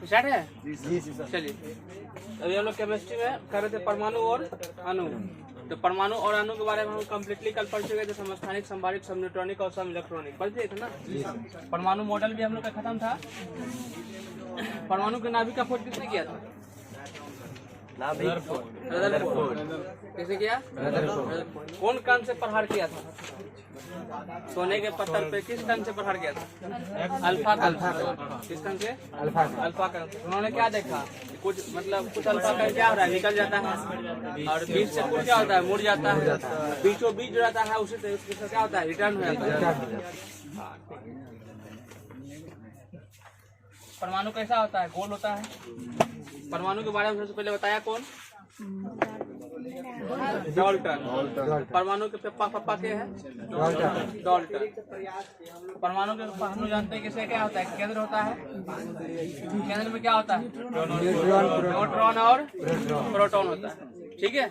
Start है जी sir. चलिए, अभी हम लोग केमिस्ट्री में कर रहे थे परमाणु और अणु। तो परमाणु और अणु के बारे में हम कम्प्लीटली कल पढ़ चुके थे, समस्थानिक, संभारिक, सब न्यूट्रॉनिक और सब इलेक्ट्रॉनिक पढ़ थे ना। परमाणु मॉडल भी हम लोग का खत्म था। परमाणु के नाभिक का खोज किसने किया था? कैसे किया? कौन कण से प्रहार किया था? सोने के पत्थर पे किस कण से प्रहार किया था? अल्फा कण। किस कण से? अल्फा कण। उन्होंने क्या देखा? कुछ मतलब कुछ अल्फा कण क्या हो रहा है, निकल जाता है, और बीच से कुछ क्या होता है, मुड़ जाता है, बीचों बीच जो रहता है उसी से क्या होता है, रिटर्न हो जाता है। परमाणु कैसा होता है? गोल होता है। परमाणु के बारे में सबसे पहले बताया कौन? डाल्टन। परमाणु के पापा के हैं डाल्टन। परमाणु के हम लोग जानते हैं कि क्या होता है, केंद्र होता है। केंद्र में क्या होता है? न्यूट्रॉन और प्रोटॉन होता है। ठीक है।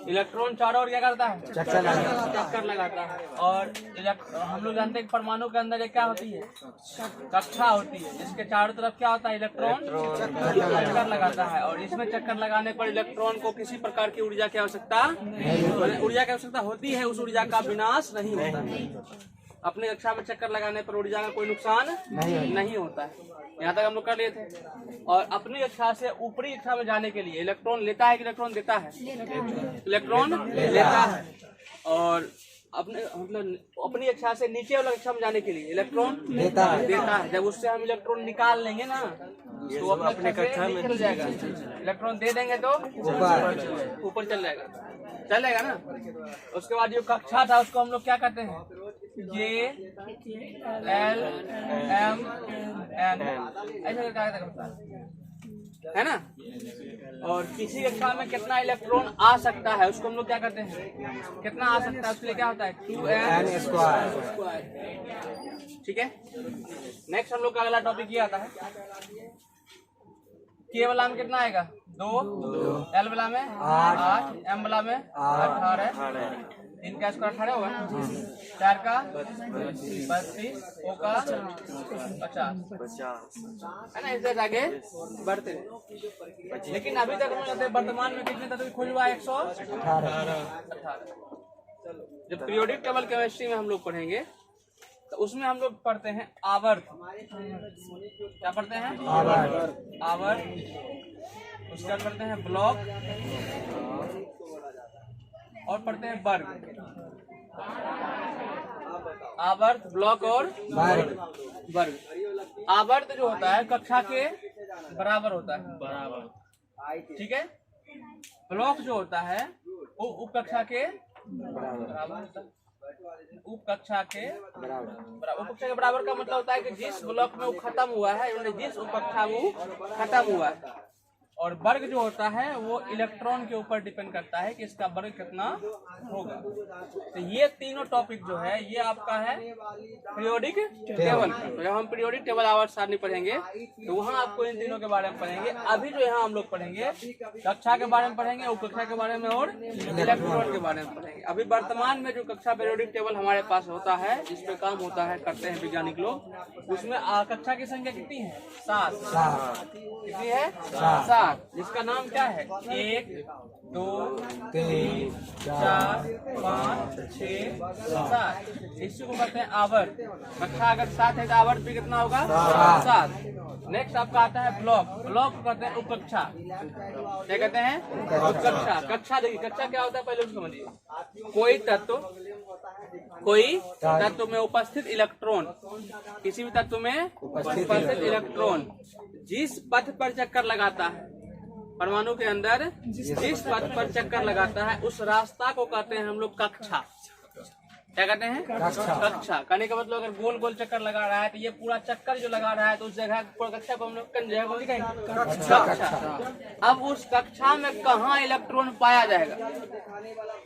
इलेक्ट्रॉन चारों ओर क्या करता है? चक्कर लगाता है। और हम लोग जानते हैं कि परमाणु के अंदर क्या होती है? कक्षा होती है, जिसके चारों तरफ क्या होता है? इलेक्ट्रॉन चक्कर लगाता है। और इसमें चक्कर लगाने पर इलेक्ट्रॉन को किसी प्रकार की ऊर्जा की आवश्यकता ऊर्जा की आवश्यकता होती है, उस ऊर्जा का विनाश नहीं होता है। अपने कक्षा में चक्कर लगाने पर ऊर्जा का कोई नुकसान नहीं होता है। यहाँ तक हम लोग कर लिए थे। और अपनी कक्षा से ऊपरी कक्षा में जाने के लिए इलेक्ट्रॉन लेता है कि इलेक्ट्रॉन देता है? इलेक्ट्रॉन लेता है। और अपने मतलब अपनी कक्षा से नीचे वाला कक्षा में जाने के लिए इलेक्ट्रॉन देता है। जब उससे हम इलेक्ट्रॉन निकाल लेंगे ना, तो अपने कक्षा में निकल जाएगा। इलेक्ट्रॉन दे देंगे तो ऊपर चल जाएगा ना। उसके बाद जो कक्षा था उसको हम लोग क्या कहते हैं? J L M N ऐसे है ना। और किसी कक्षा में कितना इलेक्ट्रॉन आ सकता है उसको हम लोग क्या कहते हैं? कितना आ सकता है उसके लिए क्या होता है? 2n square. ठीक है। नेक्स्ट हम लोग का अगला टॉपिक ये आता है, K वाला में कितना आएगा? 2, L वाला में 8, M वाला में 18, इनका स्क्वायर 18 होगा, 4 का 32, O का 50 है ना। इससे आगे बढ़ते हैं। लेकिन अभी तक हम लोग वर्तमान में कितने तत्व खोज हुआ है? 118। जब पीरियोडिक टेबल केमिस्ट्री में हम लोग पढ़ेंगे तो उसमें हम लोग पढ़ते हैं आवर्त। क्या पढ़ते हैं? आवर्त। उसके बाद पढ़ते हैं ब्लॉक और पढ़ते हैं वर्ग। आवर्त, ब्लॉक और वर्ग। आवर्त जो होता है कक्षा के बराबर होता है। ठीक है। ब्लॉक जो होता है वो उप कक्षा के बराबर होता है। उप कक्षा के बराबर का मतलब होता है कि जिस ब्लॉक में वो खत्म हुआ है, जिस उप कक्षा में वो खत्म हुआ है। और वर्ग जो होता है वो इलेक्ट्रॉन के ऊपर डिपेंड करता है कि इसका वर्ग कितना होगा। तो ये तीनों टॉपिक जो है ये आपका है पीरियोडिक टेबल। तो जब हम पीरियोडिक टेबल आवर्त सारणी पढ़ेंगे तो वहाँ आपको इन तीनों के बारे में पढ़ेंगे। अभी जो यहाँ हम लोग पढ़ेंगे कक्षा के बारे में पढ़ेंगे, उप कक्षा के बारे में और इलेक्ट्रॉन के बारे में पढ़ेंगे। अभी वर्तमान में जो कक्षा पीरियोडिक टेबल हमारे पास होता है, जिसपे काम होता है, करते हैं वैज्ञानिक लोग, उसमें कक्षा की संख्या कितनी है? 7। कितनी है? 7। जिसका नाम क्या है? 1, 2, 3, 4, 5, 6, 7। इसी को कहते हैं आवर्त। कक्षा अगर 7 है तो आवर्त भी कितना होगा? 7। नेक्स्ट आपका आता है ब्लॉक। ब्लॉक को कहते हैं उपकक्षा। क्या कहते हैं? उपकक्षा। कक्षा देखिए, कक्षा क्या होता है पहले उसको समझिए। कोई तत्व में उपस्थित इलेक्ट्रॉन, किसी भी तत्व में उपस्थित इलेक्ट्रॉन जिस पथ पर चक्कर लगाता है, परमाणु के अंदर जिस पथ पर चक्कर लगाता है उस रास्ता को कहते हैं हम लोग कक्षा। क्या कहते हैं? कक्षा। कहने का मतलब अगर गोल गोल चक्कर लगा रहा है तो ये पूरा चक्कर जो लगा रहा है तो उस जगह कक्षा को हम लोग कक्षा। अब उस कक्षा में कहाँ इलेक्ट्रॉन पाया जाएगा?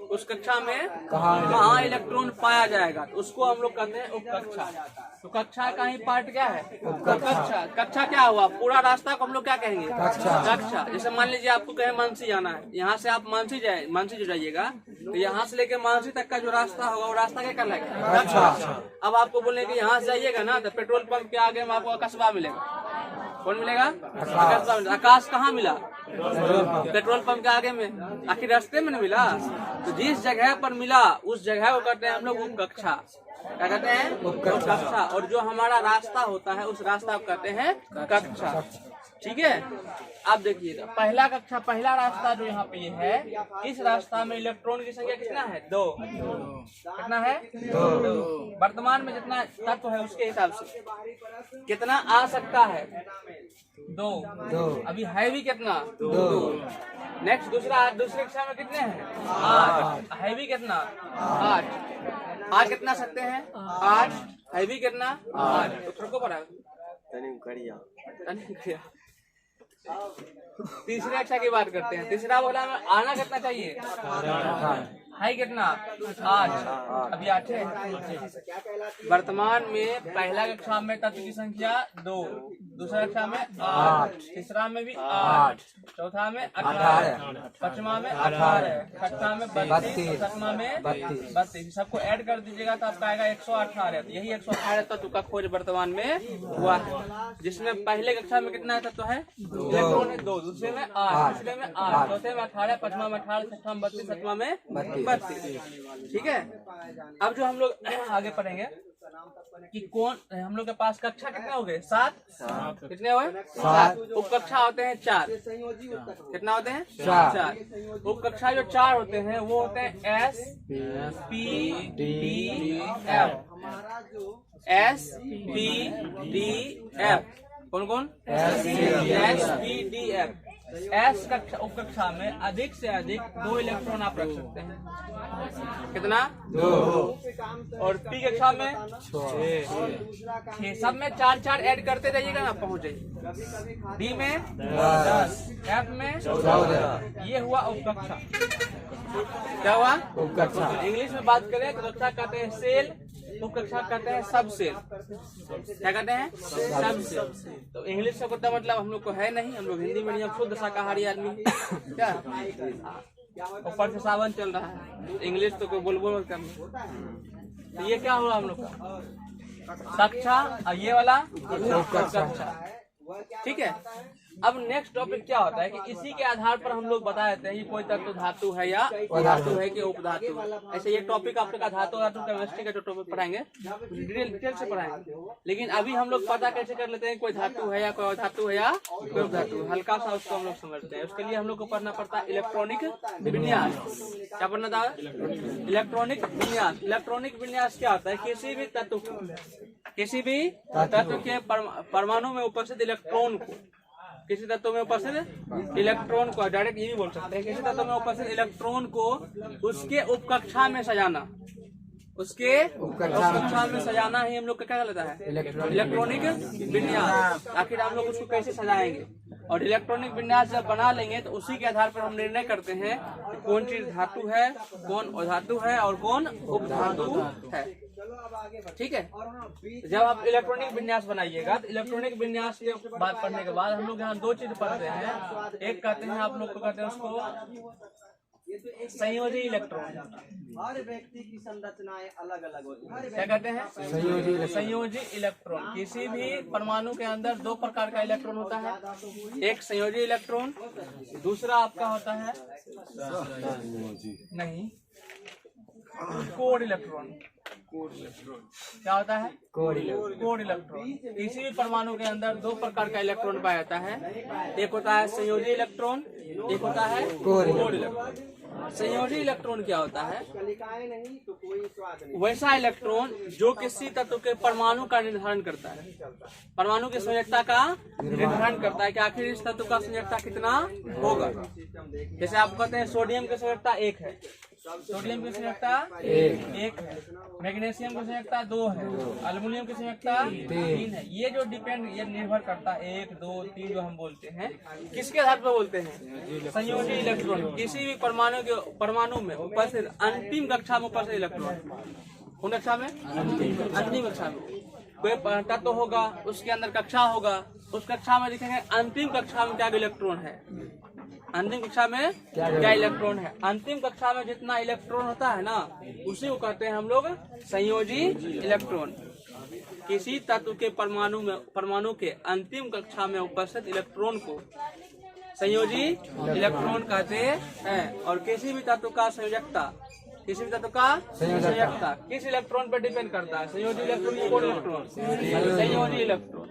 उस कक्षा में कहाँ इलेक्ट्रॉन पाया जाएगा तो उसको हम लोग कहते हैं उपकक्षा। तो कक्षा का ही पार्ट क्या है? कक्षा। कक्षा क्या हुआ? पूरा रास्ता को हम लोग क्या कहेंगे? कक्षा। जैसे मान लीजिए आपको कहे मानसी जाना है, यहाँ से आप मानसी जो जाइएगा तो यहाँ से लेके मानसी तक का जो रास्ता होगा वो रास्ता रास्ता क्या कहलाएगा? कक्षा। अब आपको बोले कि यहाँ से जाइएगा ना तो पेट्रोल पंप के आगे में आपको कस्बा मिलेगा। कौन मिलेगा? कस्बा मिलेगा। आकाश कहाँ मिला? पेट्रोल पंप के आगे में। आखिर रास्ते में नहीं मिला, तो जिस जगह पर मिला उस जगह को कहते हैं हम लोग उपकक्षा। क्या कहते हैं? उपकक्षा। और जो हमारा रास्ता होता है उस रास्ता को कहते हैं कक्षा। ठीक है, आप देखिएगा पहला कक्षा, पहला रास्ता जो यहाँ पे ये है, इस रास्ता में इलेक्ट्रॉन की संख्या कितना है? 2। कितना है? 2। वर्तमान में जितना तत्व है उसके हिसाब से कितना आ सकता है? 2। अभी है भी कितना? 2। नेक्स्ट दूसरे कक्षा में कितने हैं? 8। है भी कितना? 8। आ कितना सकते हैं? 8। है भी कितना? 8। तो थोड़ा को पढ़ा तीसरे कक्षा की बात करते हैं। तीसरा बोला में आना कितना चाहिए? है कितना? 8। अभी 8 है। वर्तमान में पहला कक्षा में तत्व की संख्या 2, दूसरा कक्षा में 8, तीसरा में भी 8, चौथा में 18, पांचवा में 18, छठा में 32, सातवां में 32। सबको ऐड कर दीजिएगा तो आपका आएगा 118। यही 118 तत्व का खोज वर्तमान में हुआ है, जिसमें पहले कक्षा में कितना तत्व है? इलेक्ट्रॉन है 2, दूसरे में 8, तीसरे में 8, चौथे में 18, पांचवा में 18, छठा में 32, सातवां में 32। ठीक है, अब जो हम लोग आगे पढ़ेंगे कि कौन हम लोग के पास कक्षा कितने हो गए? 7। कितने हुए? 7। उपकक्षा होते हैं 4। कितना होते हैं? 4। उपकक्षा जो 4 होते हैं वो होते हैं S, P, D, F। S, P, D, F। कौन कौन? S, P, D, F। S कक्षा उपकक्षा में अधिक से अधिक 2 इलेक्ट्रॉन आप रख सकते हैं। कितना? 2। और पी कक्षा में 6। सब में 4 ऐड करते रहिएगा ना, पहुंच जाइए। डी में 10, एफ में 14। ये हुआ उपकक्षा। क्या हुआ? उपकक्षा। इंग्लिश में बात करें तो कक्षा कहते हैं सेल, उपकक्षा कहते हैं सब सेल। क्या कहते हैं? सब सेल। तो इंग्लिश का कुत्ता मतलब हम लोग को है नहीं, हम लोग हिंदी मीडियम शुद्ध शाकाहारी आदमी। क्या ऊपर से सावन चल रहा है, इंग्लिश तो कोई बोल कर। तो ये क्या हुआ हम लोग का? कक्षा और ये वाला उपकक्षा। ठीक है, अब नेक्स्ट टॉपिक क्या होता है कि इसी के आधार पर हम लोग बता देते हैं कि कोई तत्व धातु है या धातु है कि उपधातु है। ऐसे ये टॉपिक आप लोग का धातु केमिस्ट्री का जो टॉपिक पढ़ाएंगे डिटेल से पढ़ाएंगे, लेकिन अभी हम लोग पता कैसे कर लेते हैं कोई धातु है या कोई धातु है या कोई उपधातु, हल्का सा उसको हम लोग समझते हैं। उसके लिए हम लोग को पढ़ना पड़ता है इलेक्ट्रॉनिक विन्यास। क्या पढ़ना था? इलेक्ट्रॉनिक विन्यास। इलेक्ट्रॉनिक विन्यास क्या होता है? किसी भी तत्व के परमाणु में उपस्थित इलेक्ट्रॉन को, किसी तत्व में उपस्थित इलेक्ट्रॉन को, डायरेक्ट ये भी बोल सकते हैं, किसी तत्व में उपस्थित इलेक्ट्रॉन को उसके उपकक्षा में सजाना। उसके उपकक्षा में सजाना ही हम लोग का क्या लेता है? इलेक्ट्रॉनिक विन्यास। आखिर हम लोग उसको कैसे सजाएंगे? और इलेक्ट्रॉनिक विन्यास जब बना लेंगे तो उसी के आधार पर हम निर्णय करते हैं कौन चीज धातु है, कौन अधातु है और कौन उपधातु है। ठीक है, जब आप इलेक्ट्रॉनिक विन्यास बनाइएगा तो इलेक्ट्रॉनिक विन्यास के बात पढ़ने के बाद हम लोग यहाँ 2 चीज पढ़ते हैं। एक कहते हैं आप लोग को कहते हैं उसको संयोजी इलेक्ट्रॉन। हर व्यक्ति की संरचनाएं अलग अलग होती है। क्या कहते हैं? संयोजी इलेक्ट्रॉन। किसी भी परमाणु के अंदर 2 प्रकार का इलेक्ट्रॉन होता है। एक संयोजी इलेक्ट्रॉन, दूसरा आपका होता है नहीं कोड इलेक्ट्रॉन। क्या होता है? Code electron. किसी भी परमाणु के अंदर 2 प्रकार का इलेक्ट्रॉन पाया जाता है। एक होता है संयोजी इलेक्ट्रॉन, एक होता है कोड इलेक्ट्रॉन। संयोजी इलेक्ट्रॉन क्या होता है? वैसा इलेक्ट्रॉन जो किसी तत्व के परमाणु का निर्धारण करता है, परमाणु की संयोजकता का निर्धारण करता है कि आखिर इस तत्व का संयोजकता कितना होगा। जैसे आप कहते हैं सोडियम की संयोजकता 1 है, सोडियम की संयोजकता 1 है, मैग्नीशियम की संयोजकता 2 है, एल्युमिनियम की संयोजकता 3 है। ये जो ये निर्भर करता है 1, 2, 3 जो हम बोलते हैं, किसके आधार पर बोलते हैं? संयोजी इलेक्ट्रॉन। किसी भी परमाणु में उपस्थित अंतिम कक्षा में उपस्थित इलेक्ट्रॉन, कौन कक्षा में? अंतिम कक्षा में कोई तत्व होगा, उसके अंदर कक्षा होगा, उस कक्षा में लिखेंगे अंतिम कक्षा में क्या इलेक्ट्रॉन है। अंतिम कक्षा में क्या इलेक्ट्रॉन है। अंतिम कक्षा में जितना इलेक्ट्रॉन होता है ना, उसी को कहते हैं हम लोग संयोजी इलेक्ट्रॉन। किसी तत्व के परमाणु के अंतिम कक्षा में उपस्थित इलेक्ट्रॉन को संयोजी इलेक्ट्रॉन कहते हैं। और किसी भी तत्व का संयोजकता किस इलेक्ट्रॉन पर डिपेंड करता है? संयोजी इलेक्ट्रॉन या कौन इलेक्ट्रॉन? संयोजी इलेक्ट्रॉन।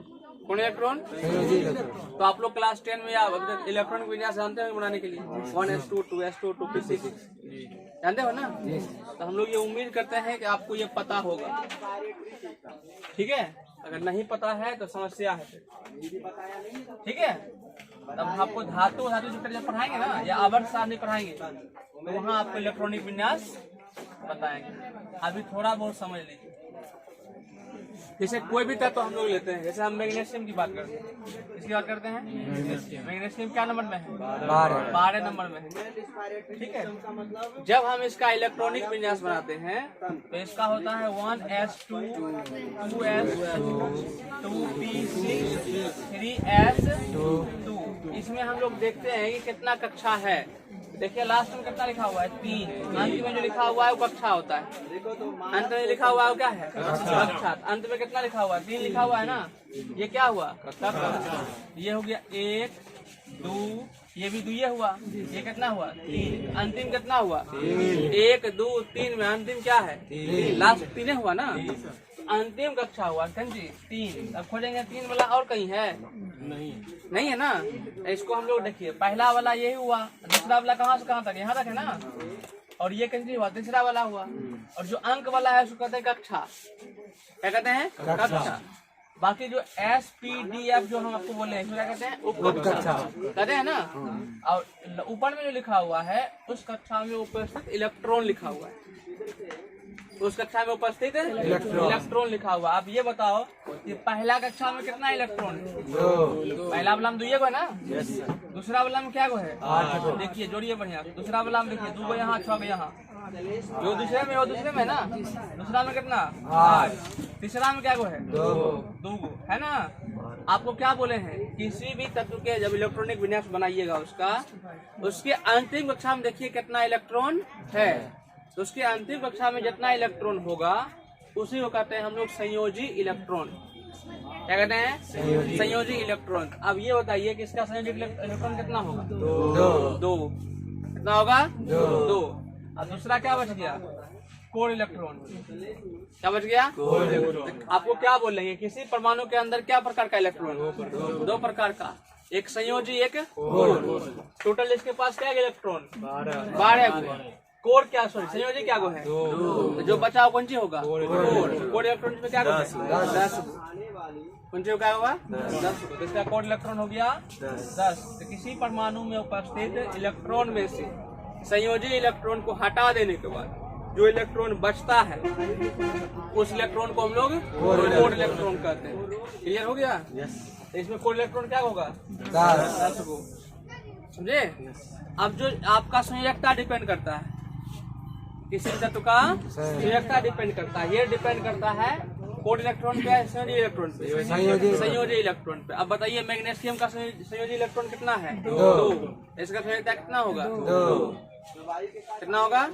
कौन इलेक्ट्रॉन? तो आप लोग क्लास 10 में या इलेक्ट्रॉनिक विन्यास जानते हैं बनाने के लिए 1s2 2s2 2p6 जानते हो ना? तो हम लोग ये उम्मीद करते हैं कि आपको ये पता होगा, ठीक है। अगर नहीं पता है तो समस्या है, ठीक है। तब आपको धातु चैप्टर जब पढ़ाएंगे ना, या आवर्त सारणी पढ़ाएंगे, तो वहाँ आपको इलेक्ट्रॉनिक विन्यास बताएंगे। अभी थोड़ा बहुत समझ लीजिए। जैसे कोई भी तत्व हम लोग लेते हैं, जैसे हम मैग्नीशियम की बात करते हैं, इसकी बात करते हैं। मैग्नीशियम क्या नंबर में है? 12 नंबर में है, ठीक है। जब हम इसका इलेक्ट्रॉनिक विन्यास बनाते हैं तो इसका होता है 1s2 2s2 2p6 3s2। इसमें हम लोग देखते हैं कि कितना कक्षा है। देखिए लास्ट में कितना लिखा हुआ है? 3। अंत में जो लिखा हुआ है वो कक्षा होता है। अंत में लिखा हुआ है वो क्या है? कक्षा। अंत में कितना लिखा हुआ है? 3 लिखा हुआ है ना, ये क्या हुआ? कक्षा। ये हो गया 1 2, ये भी 2 ये हुआ, ये कितना हुआ? 3। अंतिम कितना हुआ? 1 2 3 में अंतिम क्या है? लास्ट 3 हुआ ना, अंतिम कक्षा हुआ जी 3। अब खोजेंगे 3 वाला और कहीं है? नहीं है ना। इसको हम लोग देखिए, पहला वाला यही हुआ, दूसरा वाला कहाँ से कहाँ तक? यहाँ तक है ना। और ये कंजी हुआ, तीसरा वाला हुआ। और जो अंक वाला है उसको कहते हैं कक्षा। क्या कहते हैं? कक्षा। बाकी जो SPDF जो हम आपको बोले हैं क्या कहते हैं? उपकक्षा कहते हैं ना। और ऊपर में जो लिखा हुआ है उस कक्षा में उपस्थित इलेक्ट्रॉन लिखा हुआ है, उस कक्षा में उपस्थित इलेक्ट्रॉन लिखा हुआ। आप ये बताओ कि पहला कक्षा में कितना इलेक्ट्रॉन है? 2। पहला वाला में 2 गो है ना। दूसरा वाला में क्या गो है? 8। देखिए जोड़िए बढ़िया। दूसरा वाला में देखिए 2 गो यहाँ 6 गो यहाँ, जो दूसरे में वो दूसरे में ना। दूसरा में कितना? 8। तीसरा में क्या गो है? 2 गो है ना। आपको क्या बोले हैं? किसी भी तत्व के जब इलेक्ट्रॉनिक विन्यास बनाइएगा उसके अंतिम कक्षा में देखिए कितना इलेक्ट्रॉन है। तो उसके अंतिम कक्षा में जितना इलेक्ट्रॉन होगा उसी को कहते हैं हम लोग संयोजी इलेक्ट्रॉन। क्या कहते हैं? संयोजी इलेक्ट्रॉन। अब ये बताइए कि इसका संयोजी इलेक्ट्रॉन कितना होगा? 2। कितना होगा? 2। और दूसरा क्या बच गया? Core electron. क्या बच गया? आपको क्या बोलेंगे? किसी परमाणु के अंदर क्या प्रकार का इलेक्ट्रॉन? 2 प्रकार का, एक संयोजी एक कोर। टोटल इसके पास क्या इलेक्ट्रॉन? 12। कोर क्या संयोजी क्या गो है? 2। जो बचा कौन सी होगा? कोर इलेक्ट्रॉन में क्या गो है? 10। कौन सी क्या होगा? 10। तो इसका कोर इलेक्ट्रॉन हो गया 10। तो किसी परमाणु में उपस्थित इलेक्ट्रॉन में से संयोजी इलेक्ट्रॉन को हटा देने के बाद जो इलेक्ट्रॉन बचता है उस इलेक्ट्रॉन को हम लोग कोर इलेक्ट्रॉन कहते हैं। क्लियर हो गया? इसमें कोर इलेक्ट्रॉन क्या होगा? 10 को। समझे? अब जो आपका संयोजकता डिपेंड करता है, किसी तत्व का संयोजकता डिपेंड करता है, ये डिपेंड करता है कोर इलेक्ट्रॉन पे, संयोजी इलेक्ट्रॉन पे, संयोजी इलेक्ट्रॉन पे। अब बताइए मैग्नीशियम का संयोजी इलेक्ट्रॉन कितना है? 2। इसका संयोजकता कितना होगा? 2। कितना होगा?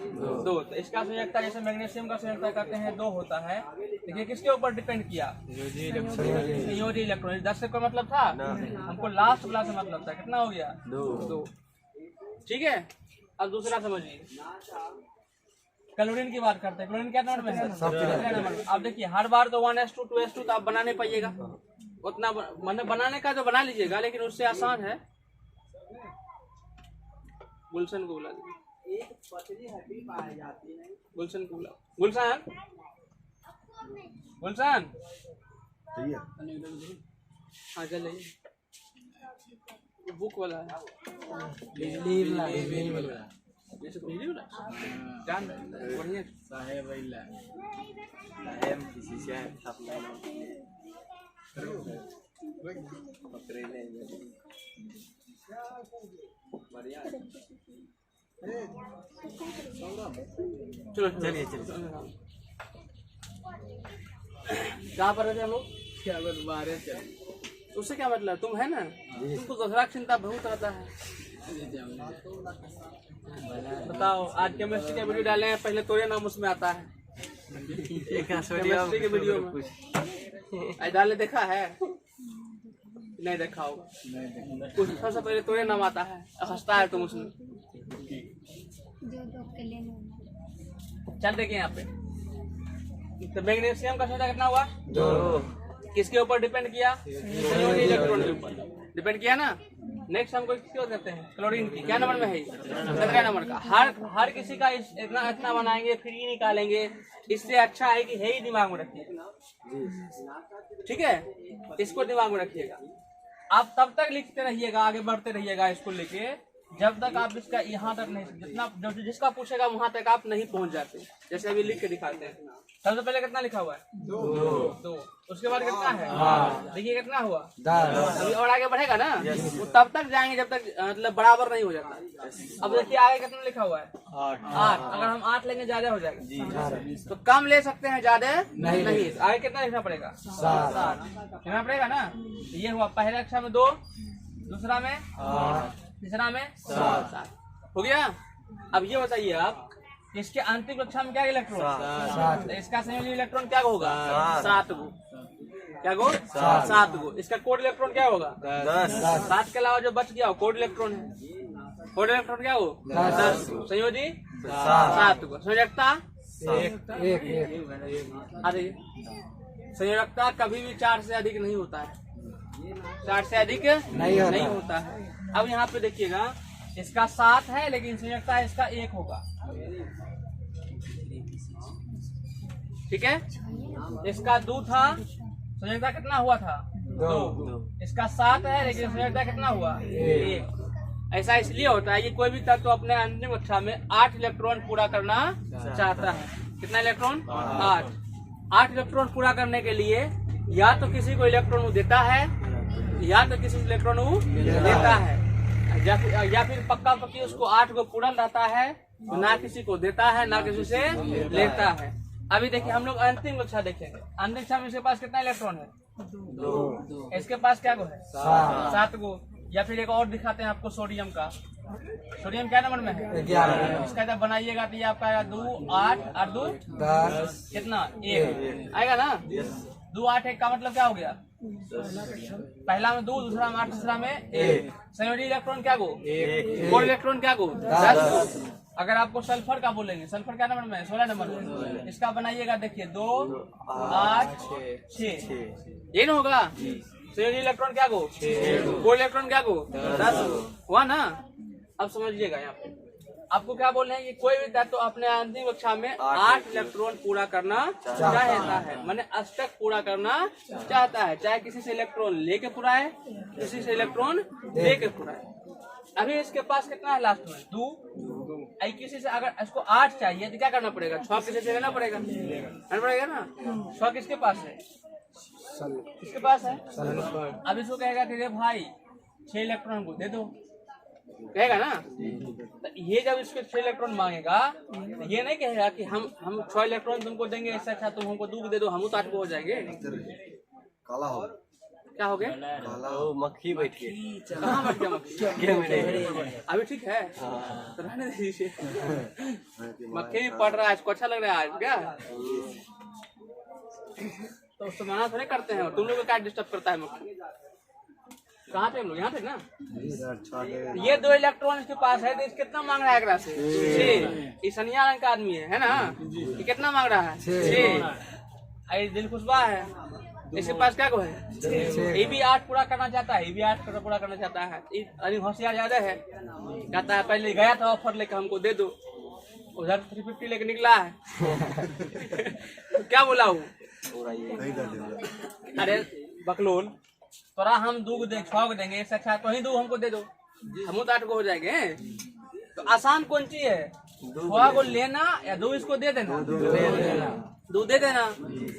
2। तो इसका संयोजकता जैसे मैग्नीशियम का संयोजकता कहते हैं 2 होता है। देखिए किसके ऊपर डिपेंड किया? संयोजी इलेक्ट्रॉन। 10 से कोई मतलब था? हमको लास्ट वाला से मतलब था। कितना हो गया? 2। ठीक है। अब दूसरा समझिए, क्लोरीन की बात करते हैं। क्लोरीन क्या नंबर में है? अब देखिए हर बार तो 1s2 2s2 तो आप बना नहीं पाइएगा, उतना मतलब बनाने का तो बना लीजिएगा, लेकिन उससे आसान है। गुलशन को बुला दीजिए। एक पतली हड्डी पाई जाती है। गुलशन को बुला। गुलशन, गुलशन हाँ चलिए। बुक वाला है, बिजली वाला जान बढ़िया साहेब किसी से चलो चलिए कहाँ पर रहते हम लोग? क्या बात? उससे क्या मतलब? तुम है ना, तुमको दूसरा चिंता बहुत आता है। बताओ, आज केमिस्ट्री के वीडियो डाले हैं, पहले तोरे नाम उसमें आता है केमिस्ट्री के वीडियो में। डाले देखा है? नहीं देखा होगा। कुछ सबसे पहले तोरे नाम आता है, हंसता है तुम उसमें। चल देखिए यहाँ पे, तो मैग्नीशियम का संख्या कितना हुआ? 2। किसके ऊपर डिपेंड किया? संयोजी इलेक्ट्रॉन के ऊपर डिपेंड किया ना। नेक्स्ट हमको किसकी बात करते हैं? क्लोरीन की। क्या नंबर में है? 17 नंबर का। हर किसी का इतना बनाएंगे, फिर ही निकालेंगे। इससे अच्छा है कि है ही दिमाग में रखिए, ठीक है? इसको दिमाग में रखिएगा। आप तब तक लिखते रहिएगा, आगे बढ़ते रहिएगा इसको लेके, जब तक आप इसका यहाँ तक नहीं, जितना जिसका पूछेगा वहां तक आप नहीं पहुंच जाते। जैसे अभी लिख के दिखाते हैं। सबसे पहले कितना लिखा हुआ है? 2। उसके बाद कितना है? देखिए कितना हुआ? 10। अभी और आगे बढ़ेगा ना, वो तब तक जाएंगे जब तक मतलब बराबर नहीं हो जाता। अब देखिए आगे कितना लिखा हुआ है? 8। अगर हम 8 लेंगे ज्यादा हो जाएगा, तो कम ले सकते हैं, ज्यादा नहीं। आगे कितना लिखना पड़ेगा? 7 लिखना पड़ेगा ना। ये हुआ पहले अक्षर में 2, दूसरा में 8, तीसरा में 7 हो गया। अब ये बताइए आप, इसके अंतिम कक्षा में क्या इलेक्ट्रॉन? 7। इसका संयोजी इलेक्ट्रॉन क्या होगा? 7 गो। क्या गो? 7 गो। इसका कोड इलेक्ट्रॉन क्या होगा? 10। 7 के अलावा जो बच गया वो कोड इलेक्ट्रॉन है। कोड इलेक्ट्रॉन क्या हो? 10। संयोजी 7 गो। संयोजकता 1। अरे संयोजकता कभी भी 4 से अधिक नहीं होता है। 4 से अधिक नहीं होता है। अब यहाँ पे देखिएगा, इसका 7 है लेकिन संयोजकता इसका 1 होगा, ठीक है? इसका 2 था, संयोजकता कितना हुआ था? 2। इसका 7 है लेकिन संयोजकता कितना हुआ? 1। ऐसा इसलिए होता है कि कोई भी तत्व अपने अंतिम कक्षा में 8 इलेक्ट्रॉन पूरा करना चाहता है। कितना इलेक्ट्रॉन? 8 इलेक्ट्रॉन पूरा करने के लिए या तो किसी को इलेक्ट्रॉन देता है या तो किसी इलेक्ट्रॉन लेता है, या फिर पक्का पक्की उसको 8 को पूर्ण रहता है, ना किसी को देता है ना किसी से लेता है। अभी देखिए हम लोग अंतिम कक्षा देखेंगे। अंतिम कक्षा में इसके पास कितना इलेक्ट्रॉन है? 2। इसके पास क्या गो है? 7 गो। या फिर एक और दिखाते हैं आपको, सोडियम का। सोडियम क्या नंबर में है? 11। इसका जब बनाइएगा तो ये आपका आएगा 2, 8 और 2 10। कितना? 1 आएगा ना। 2, 8, 1 का मतलब क्या हो गया? पहला में 2, दूसरा में 8, तीसरा में 1। संयोजी इलेक्ट्रॉन क्या गो? 1। कोड इलेक्ट्रॉन क्या गो? 10। अगर आपको सल्फर का बोलेंगे, सल्फर क्या नंबर में है? 16 नंबर में। इसका बनाइएगा, देखिए 2, 8, 6 ये न होगा। संयोजी इलेक्ट्रॉन क्या गो? 6। कोड इलेक्ट्रॉन क्या गो? 10 हुआ ना। अब समझिएगा, यहाँ पे आपको क्या बोल रहे हैं कि कोई भी तत्व अपने अंतिम कक्षा में 8 इलेक्ट्रॉन पूरा करना चाहता है, माने अष्टक पूरा करना चाहता है, चाहे किसी से इलेक्ट्रॉन लेके पूरा है, किसी से इलेक्ट्रॉन लेके पूरा है। अभी इसके पास कितना है लास्ट में? 2। किसी से अगर इसको 8 चाहिए तो क्या करना पड़ेगा? 6 किसी से लेना पड़ेगा ना। 6 किसके पास है? किसके पास है? अब इसको कहेगा कि रे भाई 6 इलेक्ट्रॉन को दे दो, कहेगा ना। तो ये जब इसको 6 इलेक्ट्रॉन मांगेगा तो ये नहीं कहेगा कि हम 6 इलेक्ट्रॉन तुमको देंगे, इससे अच्छा तुम हमको 2 दे दो, हम तो 8 को हो जाएंगे। काला हो क्या हो गया? मक्खी बैठ के। कहाँ बैठ गया मक्खी? अभी ठीक है तो रहने दीजिए। मक्खी भी पढ़ रहा है, इसको अच्छा लग रहा है आज क्या? तो उसको मना थोड़े करते हैं। तुम लोग को क्या डिस्टर्ब करता है मक्खी? कहाँ थे हम लोग? यहाँ थे ना। ये 2 इलेक्ट्रॉन इसके पास है, तो इस कितना मांग रहा है? एकरा से 6। सनिया रंग का आदमी है ना। ये कितना मांग रहा है? 6। दिल खुशबा है, इसके पास क्या को है? 6। ये भी 8 पूरा करना चाहता है, ये भी 8 पूरा करना चाहता है। अरे होशियार ज्यादा है, कहता है पहले गया था ऑफर लेकर हमको दे दो, उधर 350 लेके निकला है। तो क्या बोला हूँ? अरे बकलोल, तोरा हम 2 को 6 को देंगे, इससे अच्छा तो ही 2 हमको दे दो, हम तो 8 को हो जाएंगे। तो आसान कौन चीज है? 6 को लेना या 2 इसको दे देना? 2 दे देना।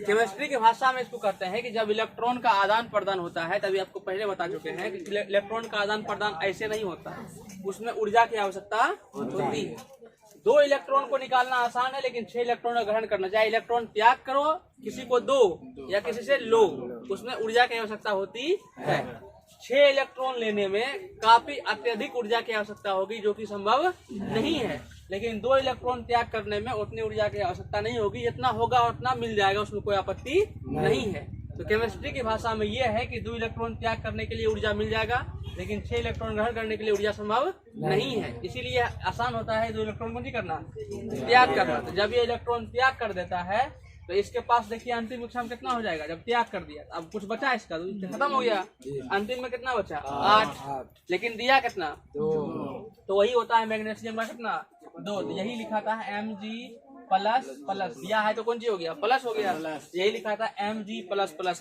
केमिस्ट्री की भाषा में इसको कहते हैं कि जब इलेक्ट्रॉन का आदान प्रदान होता है, तभी आपको पहले बता चुके हैं कि इलेक्ट्रॉन का आदान प्रदान ऐसे नहीं होता, उसमें ऊर्जा की आवश्यकता होती है। 2 इलेक्ट्रॉन को निकालना आसान है, लेकिन 6 इलेक्ट्रॉन का ग्रहण करना, चाहे इलेक्ट्रॉन त्याग करो, किसी को दो या किसी से लो, उसमें ऊर्जा की आवश्यकता होती है। 6 इलेक्ट्रॉन लेने में काफी अत्यधिक ऊर्जा की आवश्यकता होगी, जो कि संभव नहीं है। लेकिन 2 इलेक्ट्रॉन त्याग करने में उतनी ऊर्जा की आवश्यकता नहीं होगी, जितना होगा उतना मिल जाएगा, उसमें कोई आपत्ति नहीं है। तो केमिस्ट्री की भाषा में यह है कि 2 इलेक्ट्रॉन त्याग करने के लिए ऊर्जा मिल जाएगा, लेकिन 6 इलेक्ट्रॉन ग्रहण करने के लिए ऊर्जा संभव नहीं है। इसीलिए आसान होता है 2 इलेक्ट्रॉन को नहीं करना, त्याग करना। तो जब ये इलेक्ट्रॉन त्याग कर देता है तो इसके पास देखिए अंतिम कक्षा में कितना हो जाएगा, जब त्याग कर दिया। अब कुछ बचा इसका, तो खत्म हो गया। अंतिम में कितना बचा, 8, लेकिन दिया कितना, 2। तो वही होता है मैग्नीशियम का कितना, 2। तो यही लिखा था Mg++, दिया है तो कौन सी हो गया, प्लस हो गया। यही लिखा था Mg++,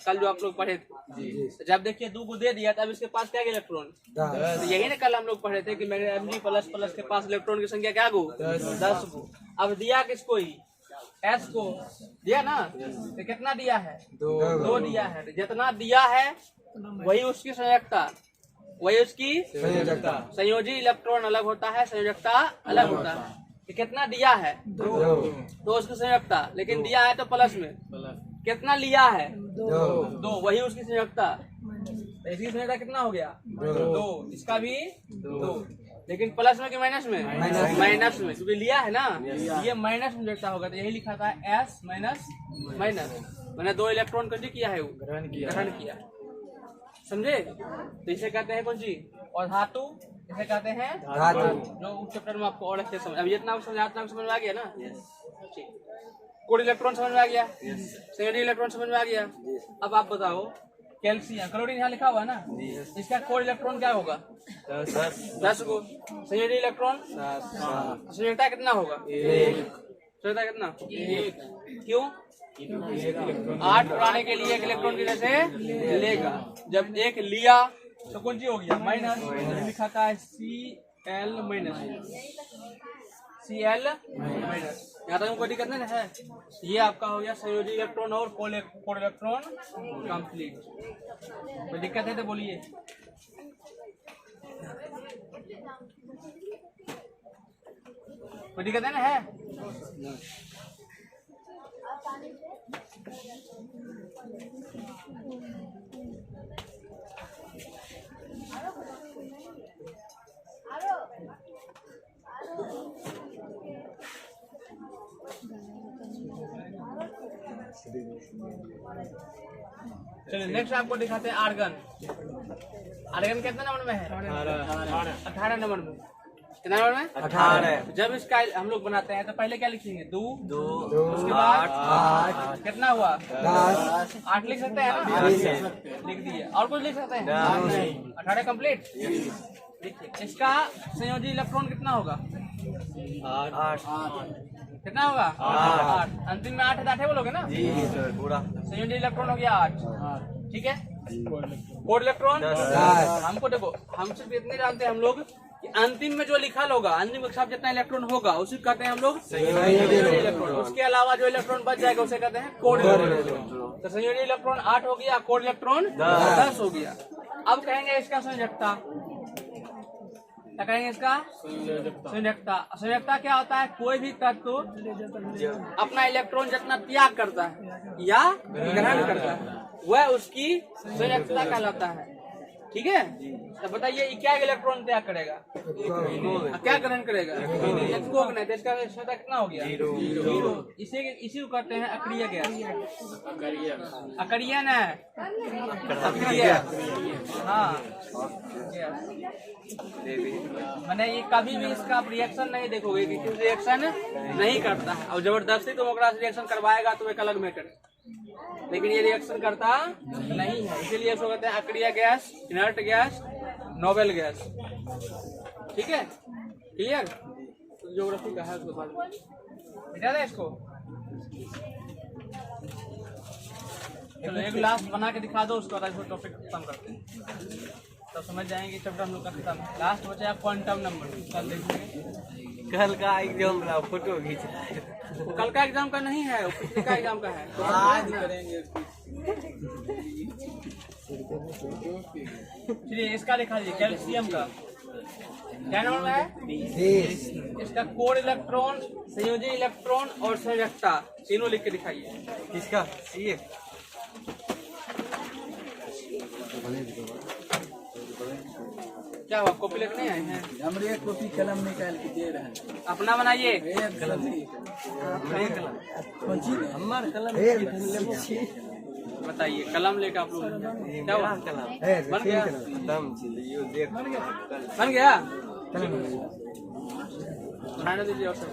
कल जो आप लोग पढ़े थे। जब देखिए 2 को दे दिया तब इसके पास क्या इलेक्ट्रॉन, तो यही ना कल हम लोग पढ़े थे कि Mg++ के पास इलेक्ट्रॉन की संख्या क्या गो, 10 गो। अब दिया किसको, ही S को दिया ना, तो कितना दिया है, 2 दिया है। जितना दिया है वही उसकी संयोजकता, वही उसकी संयोजी इलेक्ट्रॉन अलग होता है, संयोजकता अलग होता है। कि कितना दिया है, 2, तो उसकी संयोजकता, लेकिन दिया है तो प्लस में कितना लिया है, 2, वही उसकी संयोजकता। तो इसकी संयोजकता कितना हो गया, 2, इसका भी 2, लेकिन प्लस में कि माइनस में, माइनस में, क्योंकि लिया है ना, ये माइनस में जोड़ता होगा। तो यही लिखा था S माइनस, मैंने 2 इलेक्ट्रॉन कर किया है, वो ग्रहण किया, समझे। तो इसे कहते हैं कौन सी, और धातु इसे कहते हैं धातु, जो उस चैप्टर में आपको और अच्छे समझ, अब इतना समझ में आ गया ना। कोड इलेक्ट्रॉन समझ में आ गया, संयोजी इलेक्ट्रॉन समझ में आ गया। अब आप बताओ कैल्शियम, क्लोरीन यहाँ लिखा हुआ है ना, इसका कोड इलेक्ट्रॉन क्या होगा, 10 को। संयोजी इलेक्ट्रॉन संयोजकता कितना होगा, 1। संयोजकता कितना, 1। क्यों, 8 उड़ाने के लिए 1 इलेक्ट्रॉन की से लेगा। जब 1 लिया तो कौन सी हो गया, माइनस। लिखा था Cl माइनस, Cl माइनस। यहाँ तक कोई दिक्कत नहीं है। ये आपका हो गया संयोजी इलेक्ट्रॉन और कोड इलेक्ट्रॉन कंप्लीट। कोई दिक्कत है तो बोलिए। कोई दिक्कत है ना, है। चलिए नेक्स्ट आपको दिखाते हैं आर्गन। आर्गन कितने नंबर में है, 18 नंबर में। कितना नंबर में, 18। जब इसका हम लोग बनाते हैं तो पहले क्या लिखेंगे, 2, उसके बाद 8, कितना हुआ, 10। 8 लिख सकते हैं ना, लिख दिए। और कुछ लिख सकते हैं, 18 कंप्लीट। देखिए इसका संयोजी इलेक्ट्रॉन कितना होगा, 8। कितना होगा, 8। अंतिम में 8 8 बोलोगे ना, पूरा संयोजी इलेक्ट्रॉन हो गया 8। ठीक है। कोड इलेक्ट्रॉन हमको देखो, हम सिर्फ इतने जानते हैं हम लोग कि अंतिम में जो लिखा होगा, अंतिम के साथ जितना इलेक्ट्रॉन होगा उसी कहते हैं हम लोग संयोजी इलेक्ट्रॉन। उसके अलावा जो इलेक्ट्रॉन बच जाएगा उसे कहते हैं कोड इलेक्ट्रॉन। तो संयोजी इलेक्ट्रॉन 8 हो गया, कोड इलेक्ट्रॉन 10 हो गया। अब कहेंगे इसका संयोजकता, क्या कहेंगे इसका संयोजकता। संयोजकता क्या होता है, कोई भी तत्व अपना इलेक्ट्रॉन जितना त्याग करता है या ग्रहण करता है वह उसकी संयोजकता कहलाता है। ठीक है। तो बताइए क्या इलेक्ट्रॉन त्याग करेगा, क्या ग्रहण करेगा, एक्सको नहीं। तो इसका संयोजकता कितना हो गया, 0। इसी को कहते हैं अक्रिय गैस। अक्रिय न अक्रिय, हाँ। मैंने ये कभी भी इसका रिएक्शन नहीं देखोगे कि रिएक्शन नहीं करता है। और जबरदस्ती तुम रिएक्शन करवाएगा तो एक अलग मैटर, लेकिन ये रिएक्शन करता नहीं है। इसीलिए इसको कहते हैं अक्रिय gas, inert gas, noble gas. ठीक है, क्लियर। ज्योग्राफी का है उसके बाद इसको। चलो एक लास्ट बना के दिखा दो, उसके बाद इसको टॉपिक खत्म करते हैं, तो समझ जाएंगे चैप्टर हम लोग का खत्म। लास्ट बचा क्वांटम नंबर, कल देखेंगे। कल का एग्जाम का फोटो खींच रहा है, कल का एग्जाम का नहीं है, पिछले का एग्जाम का है, तो आज करेंगे। चलिए इसका दिखा दीजिए, कैल्शियम का क्या नंबर है, 20। इसका कोड इलेक्ट्रॉन, संयोजी इलेक्ट्रॉन और संयोजकता तीनों लिख के दिखाइए। किसका, ये क्या हुआ, कॉपी लेके नहीं आए हैं? हमरे एक कॉपी कलम निकाल के दे रहे हैं। अपना बनाइए। एक कलम नहीं, कौन चीज है? हमार कलम बताइए, कलम लेके आप लोग क्या हुआ? बन गया? दम चिलियो देख बन गया? खाने दीजिए और सब।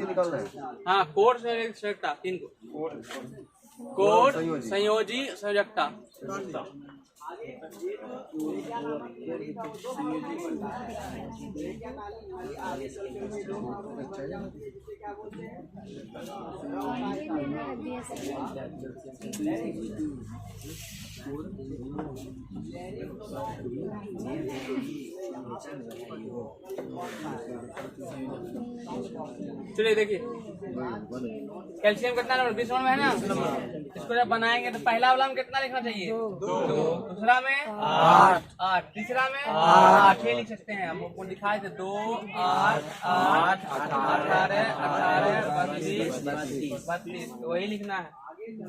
निकालना है। हाँ, कोड संयोजकता 3 को। कोड संयोजी संयोजकता। चलिए देखिए, कैल्शियम कितना नंबर 20 में है ना। इसको जब बनाएंगे तो पहला वाला में कितना लिखना चाहिए? 2। दूसरा में 8। तीसरा में 8 लिख सकते हैं। हम आपको दिखाए थे 2 8 8 18 32 वही लिखना है।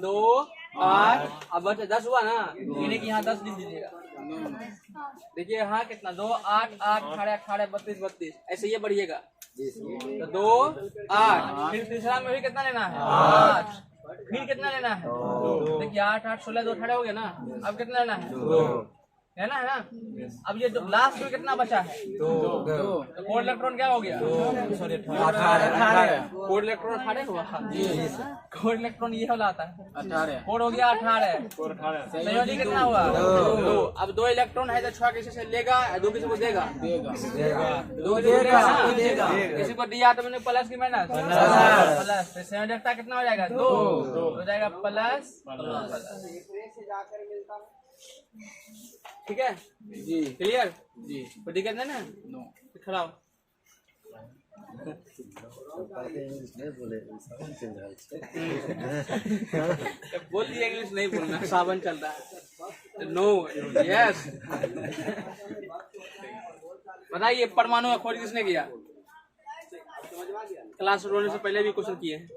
2 8 अब बचे 10 हुआ ना, यानी कि यहाँ 10 लिख दीजिएगा। देखिए यहाँ कितना 2 8 8 18 32 32 ऐसे ये बढ़िएगा। तो 2 8 फिर तीसरा में भी कितना लेना है? 8 फिर कितना लेना है? 2। देखिए 8 8 16 2 18 हो गया ना। अब कितना लेना है? 2 है ना। अब ये लास्ट में कितना बचा है? 2। तो कोड इलेक्ट्रॉन क्या हो गया? 18। कोड इलेक्ट्रॉन 18 हुआ। कोड इलेक्ट्रॉन ये वाला आता है 18। कोड हो गया 18। संयोजी कितना हुआ? 2। अब 2 इलेक्ट्रॉन है तो 6 किसी से लेगा, 2 किसी को देगा। 2 देगा। किसी को दिया तो मैंने प्लस की माइनस प्लस। संयोजकता कितना हो जाएगा? 2 हो जाएगा प्लस। ठीक है जी, क्लियर जी। कोई दिक्कत नहीं ना? खड़ा हो। बोल दिया इंग्लिश नहीं बोलना, सावन चल रहा है। No yes. बताइए, परमाणु का खोज किसने किया? क्लास रोने से पहले भी क्वेश्चन किए हैं।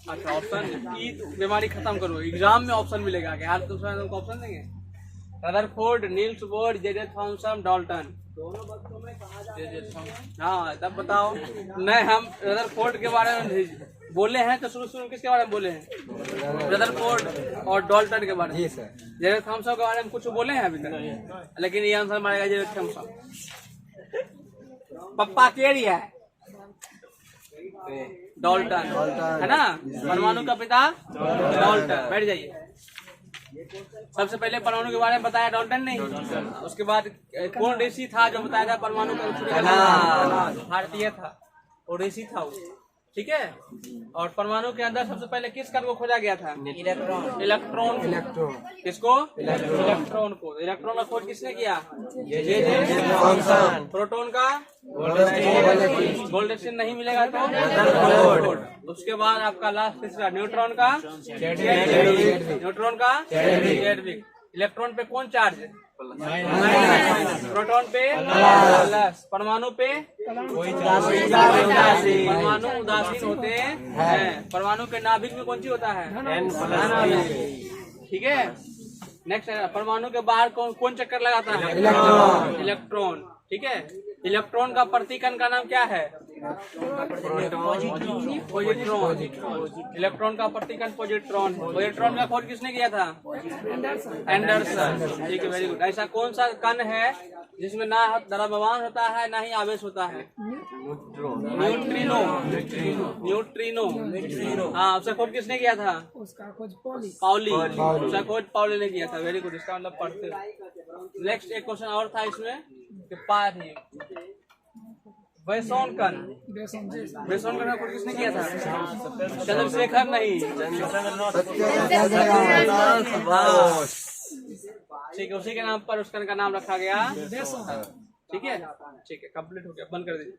अच्छा, ऑप्शन की बीमारी खत्म करो, एग्जाम में ऑप्शन मिलेगा क्या? हर दूसरा तुमको ऑप्शन देंगे। Rutherford, Niels Bohr, J J. Thomson, Dalton. दोनों बच्चों में कहा जाता है। हाँ तब बताओ। नहीं, हम रदरफोर्ड के बारे में बोले हैं तो शुरू किसके बारे में बोले हैं? रदरफोर्ड और डाल्टन के बारे में। जे.जे. थॉमसन के बारे में कुछ बोले हैं अभी तक, लेकिन ये आंसर मारेगा जे.जे. थॉमसन। पप्पा के लिया है डाल्टन, है ना। परमाणु का पिता डाल्टन। बैठ जाइए। सबसे पहले परमाणु के बारे में बताया डाल्टन ने। उसके बाद कौन ऋषि था जो बताया था परमाणु का? भारतीय था, वो ऋषि था वो। ठीक है। और परमाणु के अंदर सबसे पहले किस कण को खोजा गया था? इलेक्ट्रॉन। किसको? इलेक्ट्रॉन को। इलेक्ट्रॉन का खोज किसने किया? जे.जे. थॉमसन। प्रोटॉन का गोल्डस्टीन नहीं मिलेगा तो उसके बाद आपका लास्ट तीसरा न्यूट्रॉन का न्यूट्रॉन का चैडविक। इलेक्ट्रॉन पे कौन चार्ज? प्रोटॉन पे प्लस। परमाणु पे परमाणु उदासीन होते हैं। परमाणु के नाभिक में कौन सी होता है? ठीक है। नेक्स्ट, परमाणु के बाहर कौन चक्कर लगाता है? इलेक्ट्रॉन। ठीक है। इलेक्ट्रॉन का प्रतीकन का नाम क्या है? पॉजिट्रॉन। इलेक्ट्रॉन का प्रतीकन पॉजिट्रॉन। पॉजिट्रॉन का खोज किसने किया था? एंडरसन। ठीक है, वेरी गुड। ऐसा कौन सा कण है जिसमें ना द्रव्यमान होता है ना ही आवेश होता है? न्यूट्रिनो। न्यूट्रिनो। हाँ, उसका खोज किसने किया था? पाउली। उसका खोज पाउली ने किया था। Very good. इसका मतलब पढ़ते। नेक्स्ट एक क्वेश्चन और था इसमें कि वैसोनकन वैसोनकन का खोज किसने किया था? चंद्रशेखर नहीं, ठीक है, उसी के नाम पर उसका का नाम रखा गया। ठीक है, ठीक है, कंप्लीट हो गया, बंद कर दीजिए।